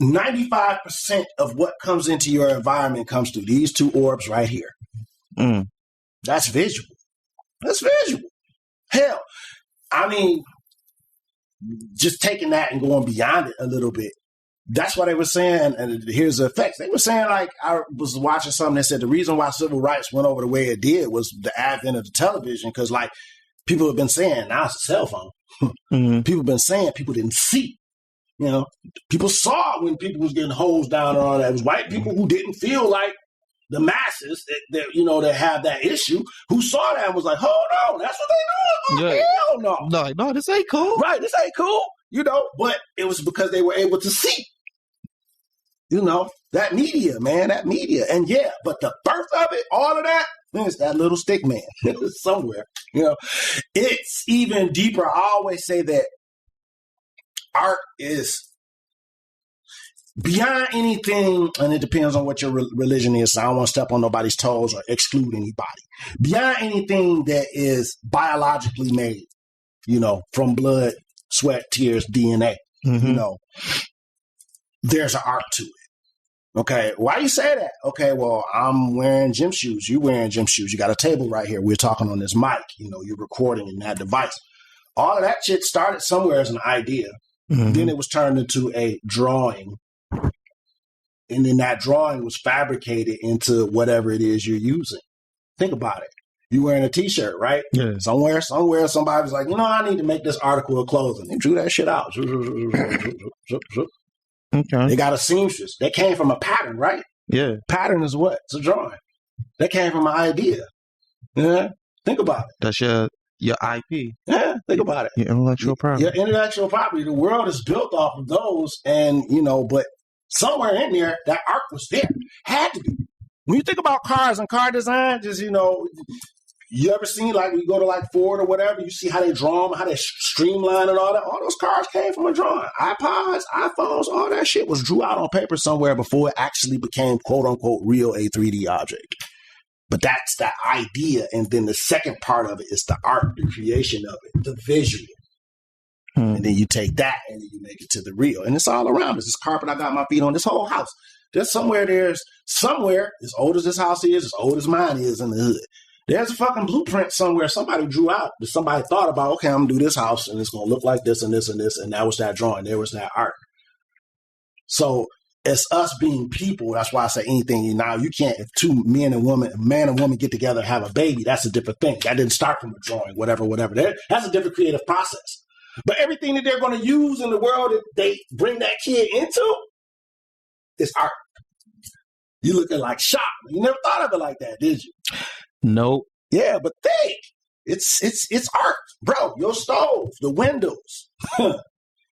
95% of what comes into your environment comes through these 2 orbs right here. That's visual. Hell, I mean, just taking that and going beyond it a little bit. That's what they were saying, and here's the effects. They were saying, like, I was watching something that said the reason why civil rights went over the way it did was the advent of the television, because, like, people have been saying, now it's a cell phone. People have been saying people didn't see. People saw when people was getting hosed down and all that. It was white people who didn't feel like the masses that have that issue, who saw that and was like, hold on, that's what they doing? Oh, hell no. No, this ain't cool. Right, this ain't cool. But it was because they were able to see. That media, man, that media. And but the birth of it, all of that, it's that little stick man somewhere. It's even deeper. I always say that art is beyond anything, and it depends on what your religion is. So I don't want to step on nobody's toes or exclude anybody. Beyond anything that is biologically made, from blood, sweat, tears, DNA, there's an art to it. Okay, why you say that? Okay, well, I'm wearing gym shoes. You wearing gym shoes. You got a table right here. We're talking on this mic. You're recording in that device. All of that shit started somewhere as an idea. Then it was turned into a drawing. And then that drawing was fabricated into whatever it is you're using. Think about it. You're wearing a T-shirt, right? Yeah. Somewhere, somebody was like, I need to make this article of clothing. They drew that shit out. Okay. They got a seamstress. That came from a pattern, right? Yeah. Pattern is what? It's a drawing. That came from an idea. Yeah. Think about it. That's your IP. Yeah. Think about it. Your intellectual property. Your intellectual property. The world is built off of those, and but somewhere in there, that art was there. Had to be. When you think about cars and car design, just you ever seen, like, when you go to like Ford or whatever, you see how they draw them, how they streamline and all that. All those cars came from a drawing. iPods, iPhones, all that shit was drew out on paper somewhere before it actually became, quote unquote, real a 3D object. But that's that idea. And then the second part of it is the art, the creation of it, the visual. And then you take that and then you make it to the real. And it's all around us. This carpet I got my feet on, this whole house. There's somewhere, as old as this house is, as old as mine is in the hood. There's a fucking blueprint somewhere somebody drew out that somebody thought about, okay, I'm going to do this house and it's going to look like this and this and this. And that was that drawing. There was that art. So it's us being people. That's why I say anything. Now you can't, if two men and woman, a man and woman get together and have a baby, that's a different thing. That didn't start from a drawing, whatever. That's a different creative process. But everything that they're going to use in the world that they bring that kid into is art. You looking like shocked. You never thought of it like that, did you? Nope. Yeah, but think. It's art. Bro, your stove, the windows,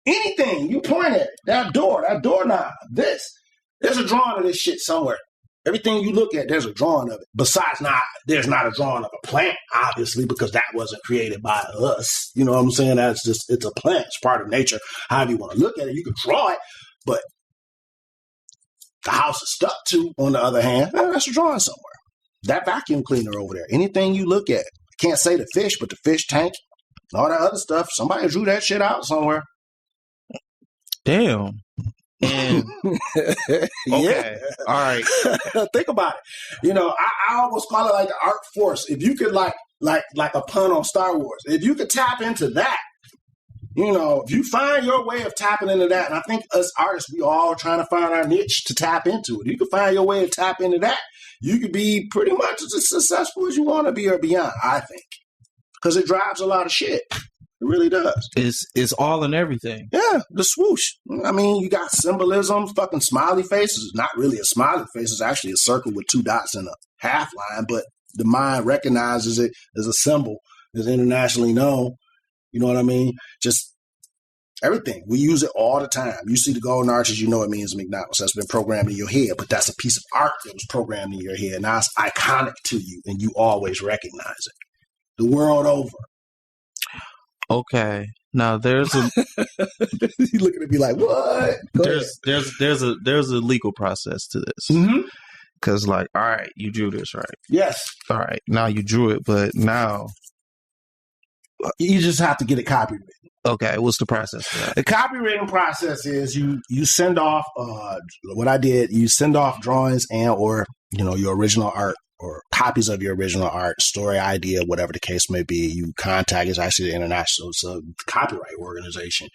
anything you point at, that doorknob, this. There's a drawing of this shit somewhere. Everything you look at, there's a drawing of it. Besides, there's not a drawing of a plant, obviously, because that wasn't created by us. You know what I'm saying? It's a plant. It's part of nature. However you want to look at it, you can draw it, but the house is stuck to, on the other hand, that's a drawing somewhere. That vacuum cleaner over there, anything you look at, I can't say the fish, but the fish tank, all that other stuff, somebody drew that shit out somewhere. Damn. And okay, yeah. All right. Think about it. You know, I almost call it like the art force. If you could like a pun on Star Wars, if you could tap into that, you know, if you find your way of tapping into that, and I think us artists, we all trying to find our niche to tap into it. You can find your way to tap into that. You could be pretty much as successful as you want to be or beyond, I think. Because it drives a lot of shit. It really does. It's all in everything. Yeah, the swoosh. I mean, you got symbolism, fucking smiley faces. Not really a smiley face. It's actually a circle with two dots and a half line, but the mind recognizes it as a symbol. It's internationally known. You know what I mean? Just everything. We use it all the time. You see the golden arches, you know it means McDonald's. That's been programmed in your head, but that's a piece of art that was programmed in your head. Now it's iconic to you, and you always recognize it. The world over. Okay. Now there's a you looking at me like, what? There's a legal process to this. Mm-hmm. Cause like, all right, you drew this, right? Yes. All right. Now you drew it, but now you just have to get it copywritten. Okay, what's the process for that? The copywritten process is you send off what I did, you send off drawings and or your original art or copies of your original art, story idea, whatever the case may be. You contact, it's actually the international, it's a copyright organization.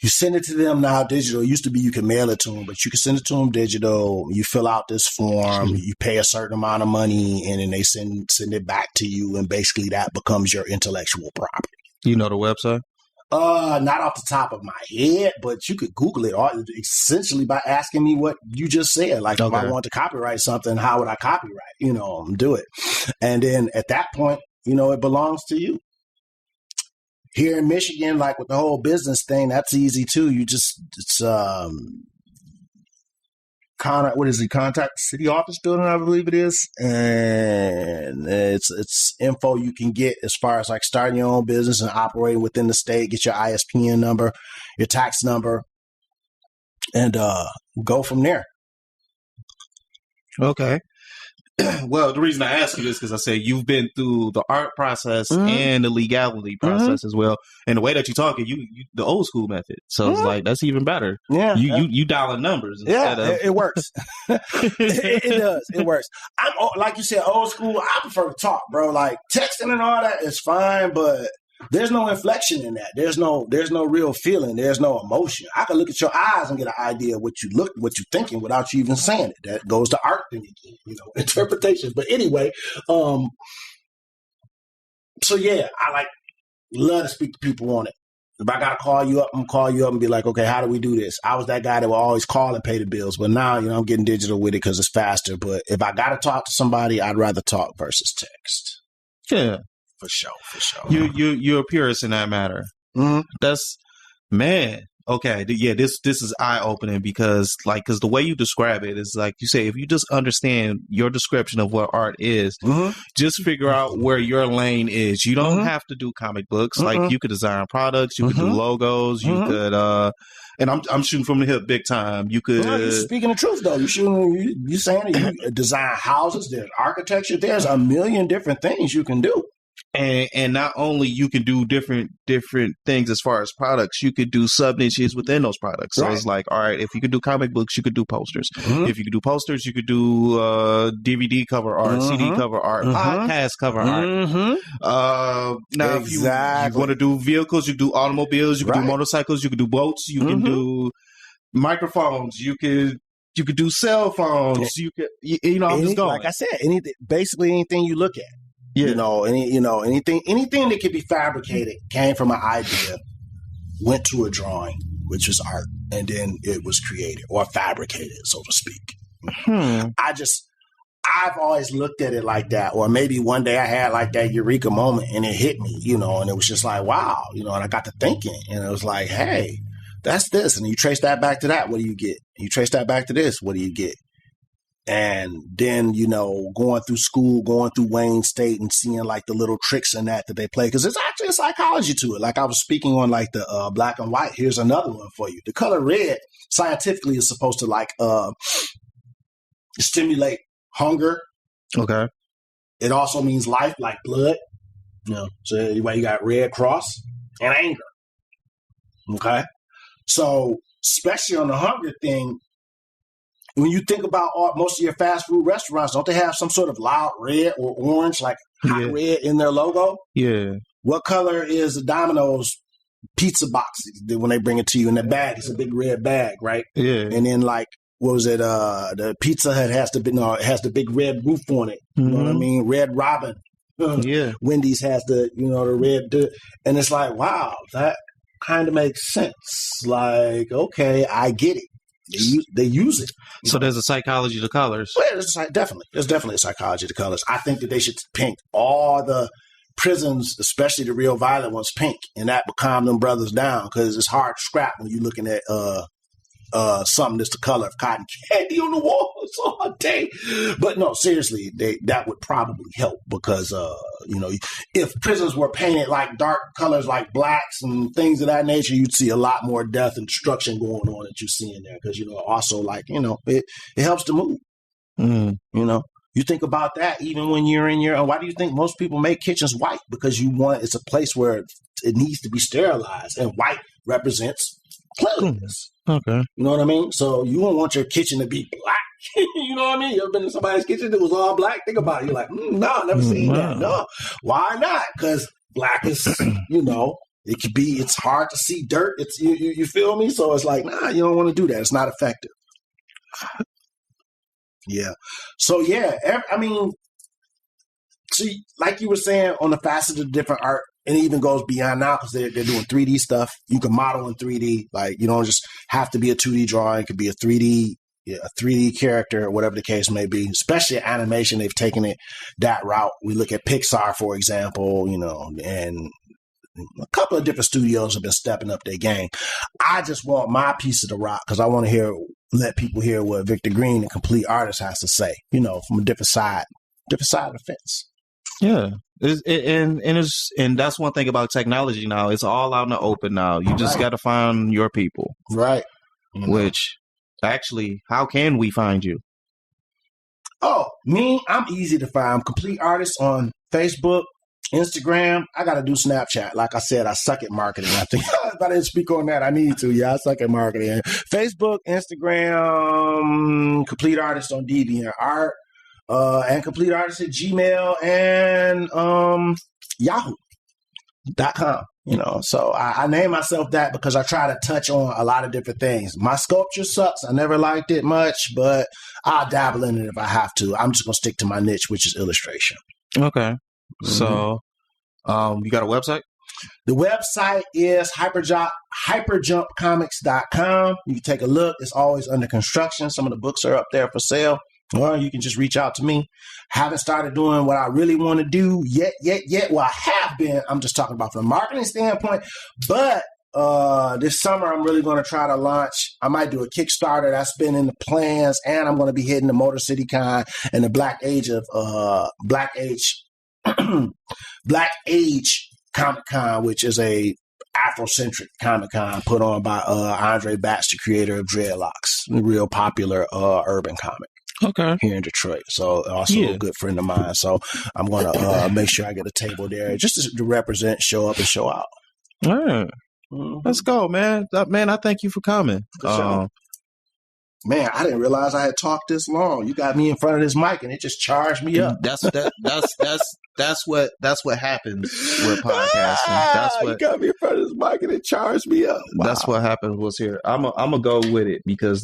You send it to them now digital. It used to be you can mail it to them, but you can send it to them digital. You fill out this form, you pay a certain amount of money, and then they send it back to you, and basically that becomes your intellectual property. You know the website? Not off the top of my head, but you could Google it essentially by asking me what you just said. Like, okay, if I want to copyright something, how would I copyright? Do it. And then at that point, it belongs to you. Here in Michigan, like with the whole business thing, that's easy too. Contact the city office building, I believe it is. And it's info you can get as far as like starting your own business and operating within the state, get your ISPN number, your tax number, and go from there. Okay. Well, the reason I ask you this because I say you've been through the art process and the legality process as well, and the way that you're talking, you the old school method. So it's like that's even better. Yeah, you dialing numbers. Instead of... it works. it does. It works. I'm like you said, old school. I prefer to talk, bro. Like texting and all that is fine, but there's no inflection in that. There's no real feeling. There's no emotion. I can look at your eyes and get an idea of what you're thinking without you even saying it. That goes to art thing again, interpretation. But anyway, so yeah, I love to speak to people on it. If I gotta call you up, I'm gonna call you up and be like, okay, how do we do this? I was that guy that would always call and pay the bills, but now I'm getting digital with it because it's faster. But if I gotta talk to somebody, I'd rather talk versus text. Yeah. For sure. You're a purist in that matter. Mm-hmm. That's, man. Okay, yeah. This is eye opening because the way you describe it is like you say, if you just understand your description of what art is, just figure out where your lane is. You don't have to do comic books. Like you could design products, you could do logos, you could. And I'm shooting from the hip big time. You could. No, you're speaking the truth though. You saying that you design houses. There's architecture. There's a million different things you can do. And not only you can do different things as far as products, you could do sub niches within those products. So it's like, all right, if you could do comic books, you could do posters. If you could do posters, you could do DVD cover art, CD cover art, podcast cover art. Now, if you want to do vehicles, you do automobiles, you can do motorcycles, you can do boats, you can do microphones, you could do cell phones, you could, I'm just going. Like I said, basically anything you look at. Yeah. Anything that could be fabricated came from an idea, went to a drawing, which was art, and then it was created or fabricated, so to speak. I've always looked at it like that, or maybe one day I had like that eureka moment and it hit me, and it was just like, wow, and I got to thinking, and it was like, hey, that's this, and you trace that back to that, what do you get? You trace that back to this, what do you get? And then, going through school, going through Wayne State and seeing like the little tricks in that they play. Because there's actually a psychology to it. Like I was speaking on like the black and white. Here's another one for you. The color red scientifically is supposed to like stimulate hunger. Okay. It also means life, like blood. So anyway, you got red cross and anger. Okay. So especially on the hunger thing, when you think about most of your fast food restaurants, don't they have some sort of loud red or orange, like hot red in their logo? Yeah. What color is the Domino's pizza box when they bring it to you in the bag? It's a big red bag, right? Yeah. And then like, what was it? The Pizza Hut it has the big red roof on it. You know what I mean? Red Robin. Yeah. Wendy's has the red, and it's like, wow, that kind of makes sense. Like, okay, I get it. They use it. So there's a psychology to colors. Well, there's definitely a psychology to colors. I think that they should paint all the prisons, especially the real violent ones, pink, and that would calm them brothers down, because it's hard to scrap when you're looking at something that's the color of cotton candy on the walls all day. But no, seriously, that would probably help, because if prisons were painted like dark colors like blacks and things of that nature, you'd see a lot more death and destruction going on that you see in there, because also like it helps to move. You think about that even when you're in your. Why do you think most people make kitchens white? Because it's a place where it needs to be sterilized, and white represents cleanliness. Okay. You know what I mean? So you don't want your kitchen to be black. You know what I mean? You ever been in somebody's kitchen that was all black? Think about it. You're like, no, I've never seen that. No. Why not? Because black is, it could be, it's hard to see dirt. It's you feel me? So it's like, nah, you don't want to do that. It's not effective. Yeah. So yeah, see, like you were saying, on the facets of different art, and it even goes beyond now, because they're doing 3D stuff. You can model in 3D. Like, you don't just have to be a 2D drawing. It could be a 3D character, whatever the case may be. Especially animation, they've taken it that route. We look at Pixar, for example, and a couple of different studios have been stepping up their game. I just want my piece of the rock, because I want to let people hear what Victor Green, the complete artist, has to say, from a different side of the fence. Yeah. And that's one thing about technology now. It's all out in the open now. You just got to find your people. Right. Which, actually, how can we find you? Oh, me? I'm easy to find. I'm Complete Artist on Facebook, Instagram. I got to do Snapchat. Like I said, I suck at marketing. I think if I didn't speak on that, I need to. Yeah, I suck at marketing. Facebook, Instagram, Complete Artist on DeviantArt. And Complete Artist at Gmail and Yahoo.com. So I name myself that because I try to touch on a lot of different things. My sculpture sucks. I never liked it much, but I'll dabble in it if I have to. I'm just going to stick to my niche, which is illustration. Okay. So you got a website? The website is hyperjumpcomics.com. You can take a look. It's always under construction. Some of the books are up there for sale. Or you can just reach out to me. Haven't started doing what I really want to do yet. Well, I have been. I'm just talking about from a marketing standpoint. But this summer, I'm really going to try to launch. I might do a Kickstarter. That's been in the plans. And I'm going to be hitting the Motor City Con and the Black Age Comic Con, which is a Afrocentric Comic Con put on by Andre Batch, the creator of Dreadlocks, a real popular urban comic. Okay. here in Detroit. So also a good friend of mine. So I'm gonna make sure I get a table there just to represent, show up, and show out. All right. Let's go, man. Man, I thank you for coming. Man, I didn't realize I had talked this long. You got me in front of this mic, and it just charged me up. That's what happens with podcasting. That's what you got me in front of this mic, and it charged me up. Wow. That's what happened was here. I'm gonna go with it because